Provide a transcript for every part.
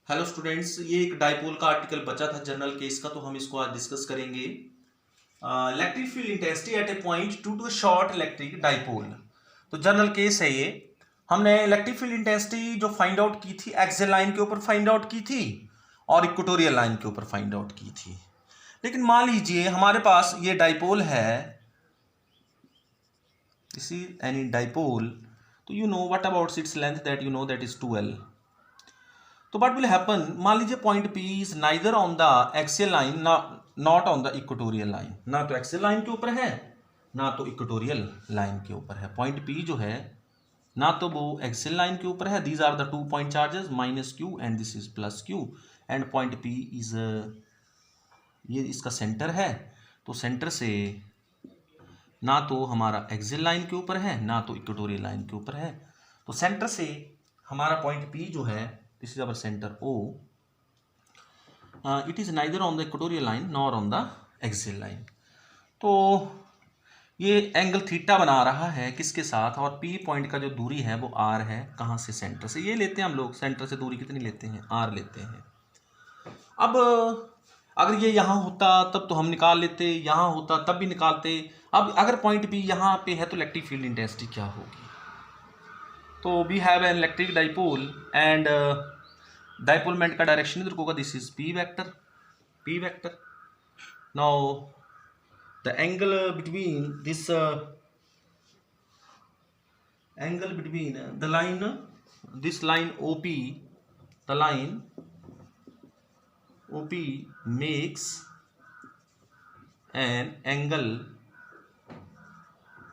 Hello students, ये एक dipole का आर्टिकल बचा था जनरल केस का, तो हम इसको आज डिस्कस करेंगे। Electric field intensity at a point due to short electric dipole. तो जनरल केस है ये। हमने इलेक्ट्रिक फील्ड इंटेंसिटी जो फाइंड आउट की थी एक्सियल लाइन के ऊपर फाइंड आउट की थी और इक्वेटोरियल लाइन के ऊपर फाइंड आउट की थी। लेकिन मान लीजिए हमारे पास ये डाइपोल है, इसी एनी डाइपोल, तो you know what about its length, that you know that is 2l। तो व्हाट विल हैपन, मान लीजिए point P is neither on the axial line not on the equatorial line. ना तो axial line के ऊपर है ना तो इक्वेटोरियल लाइन के ऊपर है। पॉइंट पी जो है ना तो वो एक्सियल लाइन के ऊपर है, these are the 2 point charges minus q and this is plus q, and point P is ये इसका सेंटर है। तो सेंटर से ना तो हमारा एक्सियल लाइन के ऊपर है ना तो इक्वेटोरियल लाइन के ऊपर है। तो सेंटर से हमारा पॉइंट पी जो है, this is our centre O, it is neither on the equatorial line nor on the axial line. तो ये एंगल थीटा बना रहा है किसके साथ, और P पॉइंट का जो दूरी है वो R है। कहाँ से? सेंटर से। ये लेते हैं हम लोग, सेंटर से दूरी कितनी लेते हैं? R लेते हैं। अब अगर ये यहाँ होता तब तो हम निकाल लेते, यहाँ होता तब भी निकालते। अब अगर पॉइंट P यहाँ पे है तो इलेक्ट्रिक फील्ड इंटेंसिटी क्या होगी? तो we have an electric dipole and dipole moment का डायरेक्शन इधर को होगा, this is P vector. Now the angle between this angle between the line, this line OP, the line OP makes an angle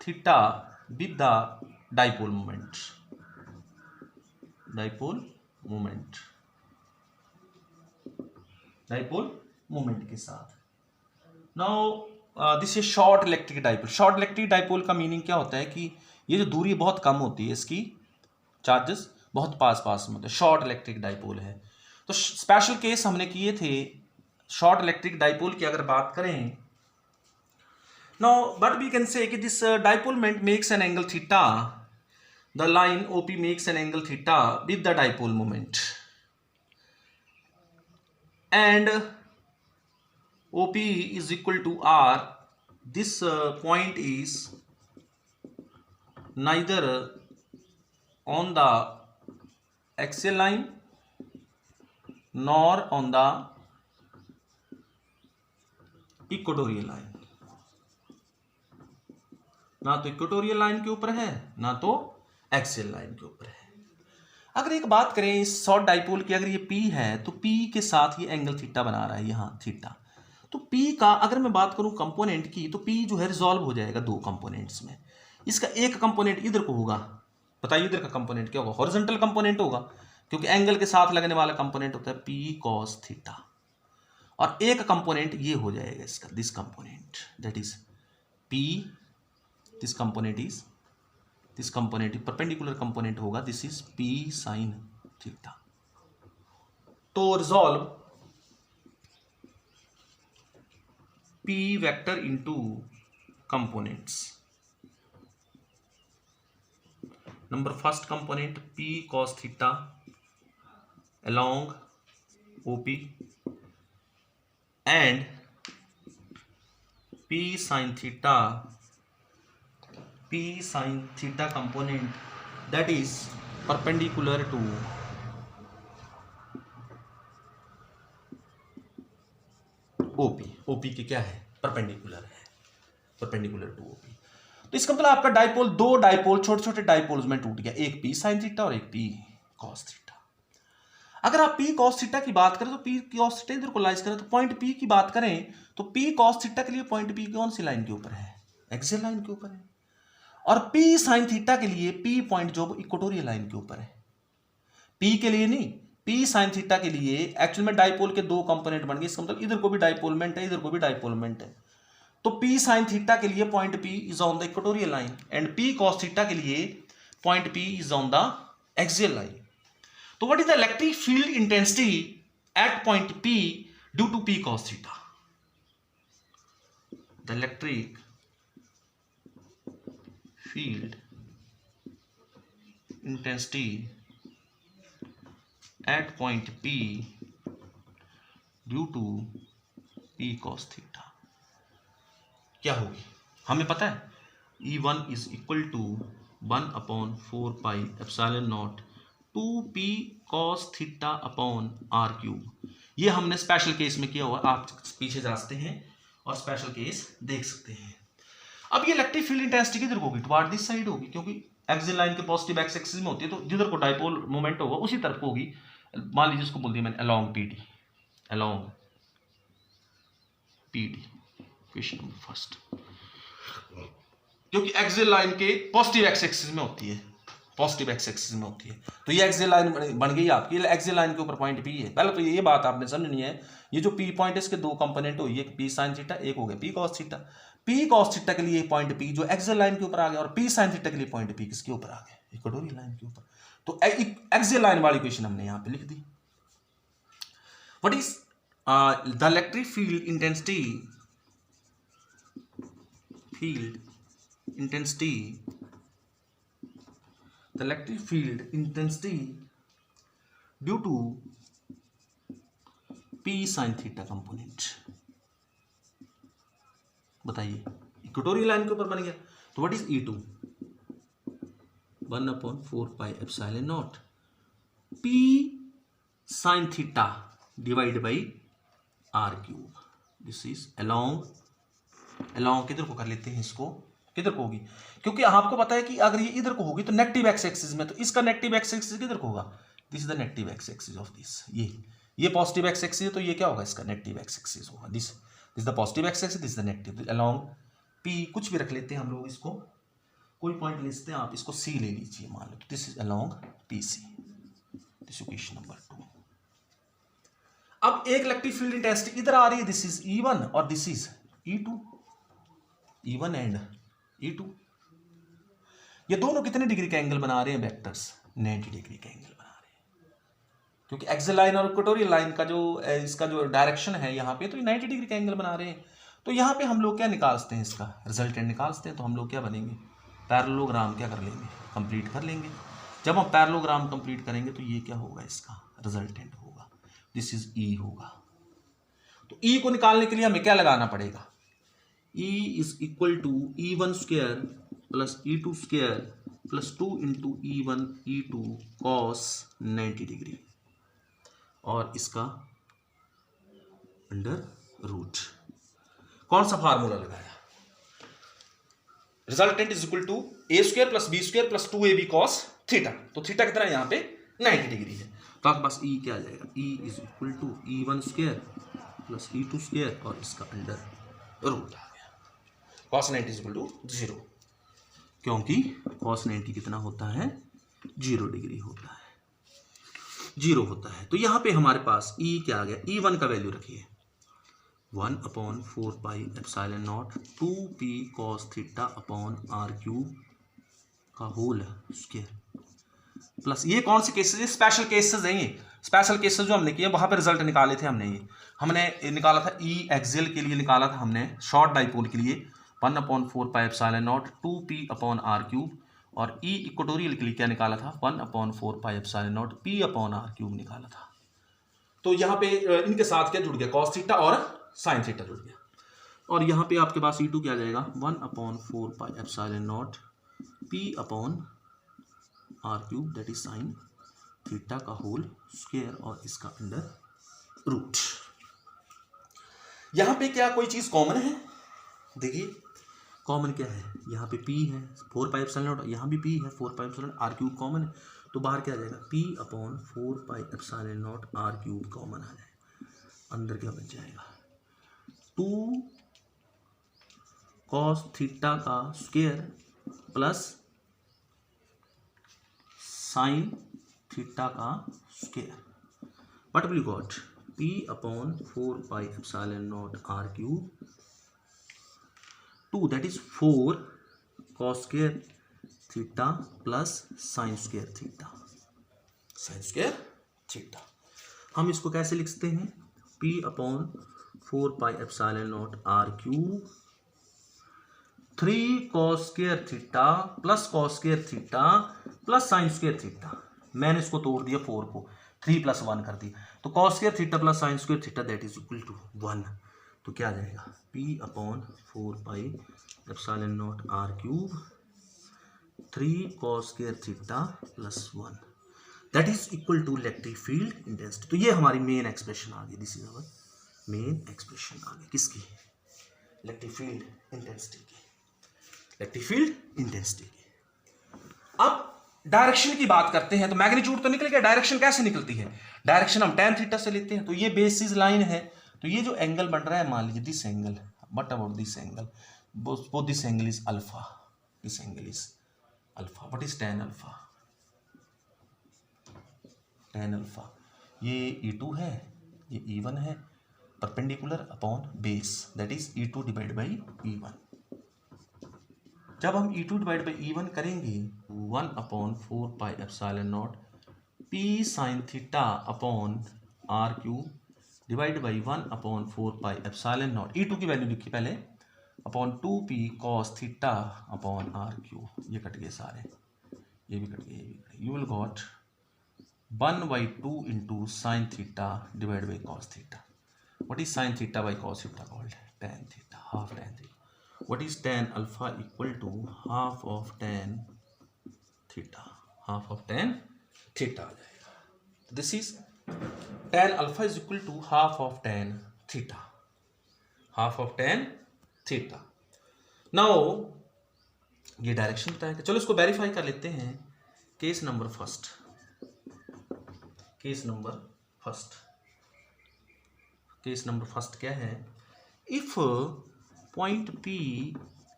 theta with the dipole moment, dipole moment के साथ। Now this is short electric dipole. Short electric dipole का meaning क्या होता है कि ये जो दूरी बहुत कम होती है, इसकी चार्जेस बहुत पास पास में होते हैं, शॉर्ट इलेक्ट्रिक डाइपोल है। तो स्पेशल केस हमने किए थे शॉर्ट इलेक्ट्रिक डाइपोल की। अगर बात करें now, but we can say कि this dipole moment makes an angle theta, the line OP makes an angle theta with the dipole moment, and OP is equal to R. This point is neither on the axial line nor on the equatorial line। ना तो equatorial line के ऊपर है ना तो axial line के ऊपर है। अगर एक बात करें इस शॉर्ट डाइपोल की, अगर ये P है तो P के साथ ये एंगल थीटा बना रहा है यहाँ थीटा। तो P का अगर मैं बात करूं कंपोनेंट की, तो P जो है रिजॉल्व हो जाएगा दो कंपोनेंट्स में। इसका एक कंपोनेंट इधर को होगा, बताइए इधर का कंपोनेंट क्या होगा? हॉरिजॉन्टल कंपोनेंट होगा, क्योंकि एंगल के साथ लगने वाला कंपोनेंट होता है P cos थीटा। और एक कंपोनेंट ये हो जाएगा इसका, this component, that is P, this component perpendicular component होगा, this is P sin theta. तो resolve P vector into components. Number first component P cos theta along OP and P sin theta component that is perpendicular to OP की क्या है? Perpendicular है, perpendicular to OP। तो इसका मतलब आपका dipole, दो डाइपोल छोटे छोटे डाइपोल्स में टूट गया, एक P sin थीटा और एक P cos थीटा। अगर आप P cos थीटा की बात करें तो P cos थीटा इधर को लाइज करें, तो पॉइंट P की बात करें तो P cos थीटा के लिए पॉइंट P कौन सी लाइन के ऊपर है? एक्सियल लाइन के ऊपर है। और P sin थीटा के लिए P पॉइंट जो इक्वेटोरियल लाइन के ऊपर है। P के लिए नहीं, P sin थीटा के लिए एक्चुअल में डाइपोल के दो कंपोनेंट बन गए, इसका मतलब इधर को भी डाइपोलमेंट है, इधर को भी डाइपोलमेंट है। तो P sin थीटा के लिए point P is on the equatorial line and P cos theta के लिए point P is on the axial line. तो what is the electric field intensity at point P due to P cos theta? The electric field intensity at point P due to P cos theta क्या होगी हमें पता है E1 is equal to 1/4πε0 2P cos theta upon r3। ये हमने special case में किया हुआ, आप पीछे जा सकते हैं और स्पेशल केस देख सकते हैं। अब ये इलेक्ट्रिक फील्ड इंटेंसिटी किधर होगी, टुवार्ड दिस साइड होगी, क्योंकि एक्सियल लाइन के पॉजिटिव एक्स एक्सिस में होती है, तो जिधर को डाइपोल मोमेंट होगा उसी तरफ होगी। मान लीजिए इसको बोल दिया मैंने along PD, along PD, question number first, क्योंकि एक्सियल लाइन के पॉजिटिव एक्स एक्सिस में होती है, पॉजिटिव एक्स एक्सिस में होती है, तो ये एक्सियल लाइन बन गई आपकी, एक्सियल लाइन के ऊपर पॉइंट P है। पहले तो ये बात आपने समझनी है, ये जो P पॉइंट है इसके दो कंपोनेंट हुई, एक P sin थीटा, एक हो गया P cos theta. P cos theta के लिए पॉइंट P जो एक्सियल लाइन के ऊपर आ गया, और P sin थीटा के लिए पॉइंट P किसके ऊपर आ गया, इक्वेटोरियल लाइन के ऊपर। तो एक्सियल लाइन वाली इक्वेशन हमने यहाँ पे लिख दी। What is the electric field intensity, the electric field intensity due to P sin theta component। बताइए, इक्वेटोरियल लाइन के ऊपर बन गया, तो what is E2, 1/4πε0 P sin theta divide by r3। This is along किधर को कर लेते हैं, इसको किधर को होगी, क्योंकि आपको पता है कि अगर ये इधर को होगी तो नेगेटिव एक्स एक्सिस में, तो इसका नेगेटिव एक्स एक्सिस किधर को होगा, this is the negative x axis of this, ये पॉजिटिव एक्स एक्सिस है, तो ये क्या होगा, इसका नेगेटिव एक्स एक्सिस होगा। This is the positive x axis, this is the negative. Along P कुछ भी रख लेते हैं हम लोग, इसको कोई पॉइंट ले लेते हैं, आप इसको C ले लीजिए मान लो, तो this is along PC। This equation number 2। अब एक इलेक्ट्रिक फील्ड इंटेंसिटी इधर आ रही है, दिस इज E1 और this is E2, E1 and E2। ये दोनों कितने डिग्री का एंगल बना रहे हैं, वेक्टर्स 90 डिग्री का एंगल बना रहे हैं, क्योंकि एक्सियल लाइन और इक्वेटोरियल लाइन का जो इसका जो डायरेक्शन है यहाँ पे, तो ये 90 डिग्री का एंगल बना रहे हैं। तो यहाँ पे हम लोग क्या निकाल सकते हैं, इसका रिजल्टेंट निकाल सकते हैं। तो हम लोग क्या बनेंगे, पैरेललोग्राम क्या कर लेंगे, कंप्लीट कर लेंगे। जब हम पैरेललोग्राम कंप्लीट करेंगे तो ये क्या होगा, इसका रिजल्टेंट होगा, दिस इज E होगा। तो E को निकालने के लिए हमें क्या लगाना पड़ेगा, E is equal to E1 square plus E2 square plus 2 into E1 E2 cos 90 degree, और इसका अंडर रूट। कौन सा फार्मूला लगाया, resultant is equal to A square plus B square plus 2AB cos theta. तो theta कितना है यहाँ पे 90 डिग्री है, तो आपके पास E क्या आ जाएगा, E is equal to E1 square plus E2 square और इसका अंडर रूट आ गया। cos 90 इज इक्वल टू 0, क्योंकि cos 90 कितना होता है, 0 डिग्री होता है, 0 होता है। तो यहाँ पे हमारे पास E क्या आ गया, E1 का वैल्यू रखिए 1/4πε0 2P cos theta upon r3 का होल स्क्वायर, प्लस ये कौन से केसेस है, स्पेशल केसेस हैं। ये स्पेशल केसेस जो हमने किए वहां पे रिजल्ट निकाले थे हमने निकाला था E एक्सियल के लिए निकाला था हमने, शॉर्ट डाइपोल के लिए 1/4πε0 2P अपॉन r3, और E इक्वेटोरियल के लिए क्या निकाला था, 1/4πε0 P अपॉन r3 निकाला था। तो यहाँ पे इनके साथ क्या जुड़ गया, cos थीटा और sin थीटा जुड़ गया, और यहाँ पे आपके पास E2 क्या आ जाएगा, 1/4πε0 P upon r3 that is sin theta का होल स्क्वायर और इसका अंडर रूट। यहाँ पे क्या कोई चीज कॉमन है, देखिए कॉमन क्या है, यहाँ पे P है 4πε0, यहाँ भी P है 4πε0, r3 कॉमन है, तो बाहर क्या आ जाएगा, P अपॉन 4πε0 r3 कॉमन आ जाएगा, अंदर क्या बच जाएगा, 2 cos थीटा का स्क्वायर प्लस sin थीटा का square, what will you got, P upon 4πε0 r3 2 that is 4 cos square theta plus sin square theta. हम इसको कैसे लिख सकते हैं, P upon 4πε0 r3 3 cos square theta plus cos square theta plus sin square theta. मैंने इसको तोड़ दिया 4 को, 3 + 1 कर दी, तो cos square theta plus sine square theta that is equal to 1। तो क्या आ जाएगा P/4πε0 r³ 3 cos square theta plus 1 that is equal to electric field intensity. तो ये हमारी मेन एक्सप्रेशन आ गई, this is our main expression आ गई किसकी, इलेक्ट्रिक फील्ड इंटेंसिटी की, इलेक्ट्रिक फील्ड इंटेंसिटी की। अब डायरेक्शन की बात करते हैं, तो मैग्नीट्यूड तो निकल गया, डायरेक्शन कैसे निकलती है, डायरेक्शन हम tan थीटा से लेते हैं। तो ये बेसिस लाइन है, तो ये जो एंगल बन रहा है मान लीजिए this angle, but about this angle, both this angle is alpha, this angle is alpha, what is tan alpha, tan alpha ये E2 है, ये E1 है, perpendicular upon base that is E2 divide by E1। जब हम E2 divide by E1 करेंगे 1/4πε0 P sin theta upon r³ divide by 1/4πε0, E2 की value लिखी पहले, upon 2p cos theta upon r³, ये कट गए सारे, ये भी कट गए, ये भी कट गए, you will got 1/2 into sine theta divide by cos theta. What is sin theta by cos theta called? Tan theta, half tan theta. What is tan alpha equal to? Half of tan theta, half of tan theta आ जाएगा। This is tan alpha is equal to half of tan theta, half of tan theta. Now ये direction बताएगा, चलो इसको verify कर लेते हैं। Case number first, case number first, case number first क्या है, if point P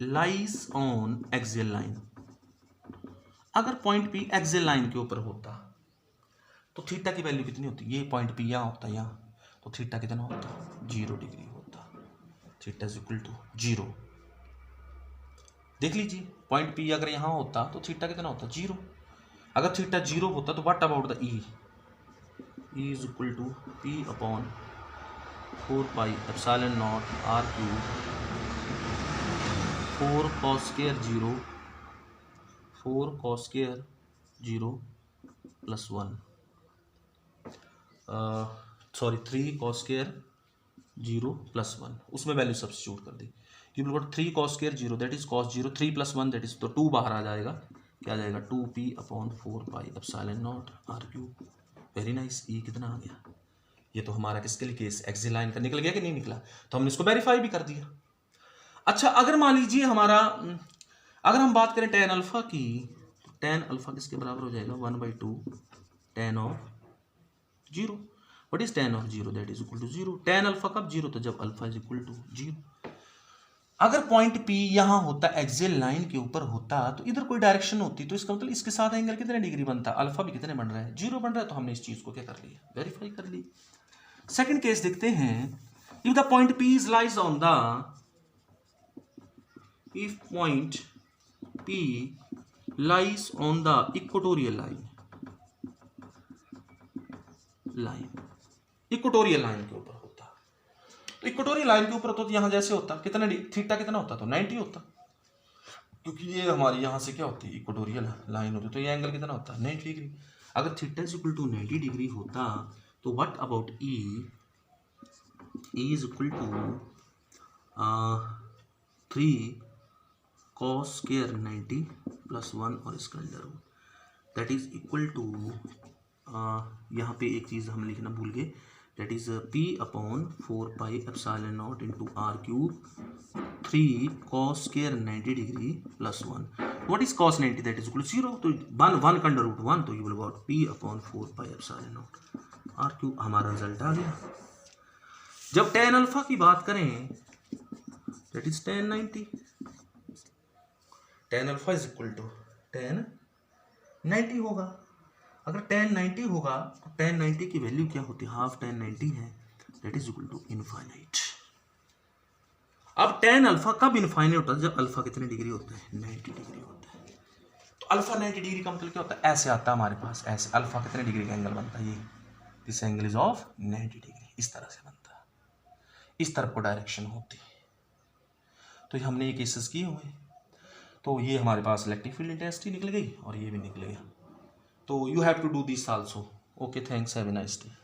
lies on axial line, अगर पॉइंट P एक्सियल लाइन के ऊपर होता तो थीटा की वैल्यू कितनी होती, ये पॉइंट P यहाँ होता यहाँ, तो थीटा कितना होता 0 डिग्री होता, थीटा इज इक्वल टू 0। देख लीजिए पॉइंट P अगर यहाँ होता तो थीटा कितना होता 0, अगर थीटा 0 होता तो what about the E is equal to P/4πε0 r³, 4 cos square 0, 4 cos square 0 plus 1, sorry 3 cos square 0 plus 1, उसमें वैल्यू सब्स्टिट्यूट कर दी, you will got 3 cos square 0 that is cos 0, 3 + 1 that is, तो 2 बाहर आ जाएगा, क्या आ जाएगा 2p/4πε0 r³। वेरी नाइस, ई कितना आ गया, ये तो हमारा किसके लिए केस एक्सियल लाइन का निकल गया कि नहीं निकला, तो हमने इसको वेरीफाई भी कर दिया। अच्छा अगर मान लीजिए हमारा, अगर हम बात करें tan अल्फा की, तो tan अल्फा किसके बराबर हो जाएगा 1/2 tan of 0। What is tan of 0 that is equal to 0। tan alpha कब 0, तो जब अल्फा इज इक्वल टू 0। अगर पॉइंट P यहाँ होता एक्सियल लाइन के ऊपर होता तो इधर कोई डायरेक्शन होती, तो इसका मतलब इसके साथ एंगल कितने डिग्री बनता, अल्फा भी कितने बन रहा है 0 बन रहा है, तो हमने इस चीज को क्या कर लिया वेरीफाई कर ली। सेकंड केस देखते हैं, if the point P is lies on the, if point P lies on the equatorial line, equatorial line के ऊपर होता, तो इक्वेटोरियल लाइन के ऊपर होता तो यहां जैसे होता कितना थीटा कितना होता, तो 90 होता, क्योंकि ये हमारी यहां से क्या होती है इक्वेटोरियल लाइन होती, तो ये एंगल कितना होता 90 डिग्री। अगर theta is equal to 90 degree होता तो what about E is equal to 3 cos square 90 plus 1 और इसका under root that is equal to, यहाँ पे एक चीज़ हम लिखना भूल गए, that is P/4πε0 into r³ 3 cos square 90 degree plus 1। What is cos 90 that is equal to 0, तो 1 का अंडर रूट 1, तो you will got P/4πε0 r³। हमारा रिजल्ट आ गया। जब tan अल्फा की बात करें that is tan 90, tan alpha is equal to tan 90 होगा। अगर tan 90 होगा तो tan 90 की वैल्यू क्या होती है, हाफ tan 90 है that is equal to infinite. अब tan अल्फा कब इनफाइनाइट होता है, जब अल्फा कितने डिग्री होता है 90 डिग्री होता है। तो अल्फा 90 डिग्री का मतलब क्या होता है, ऐसे आता है हमारे पास, ऐसे अल्फा कितने डिग्री का एंगल बनता है, ये this angle is of 90 degree, इस तरह से बनता है, इस तरफ को डायरेक्शन होती है। तो हमने ये केसेस किए हुए, तो ये हमारे पास इलेक्ट्रिक फील्ड इंटेंसिटी निकल गई और ये भी निकल गया। तो you have to do this also, okay, thanks, have a nice day.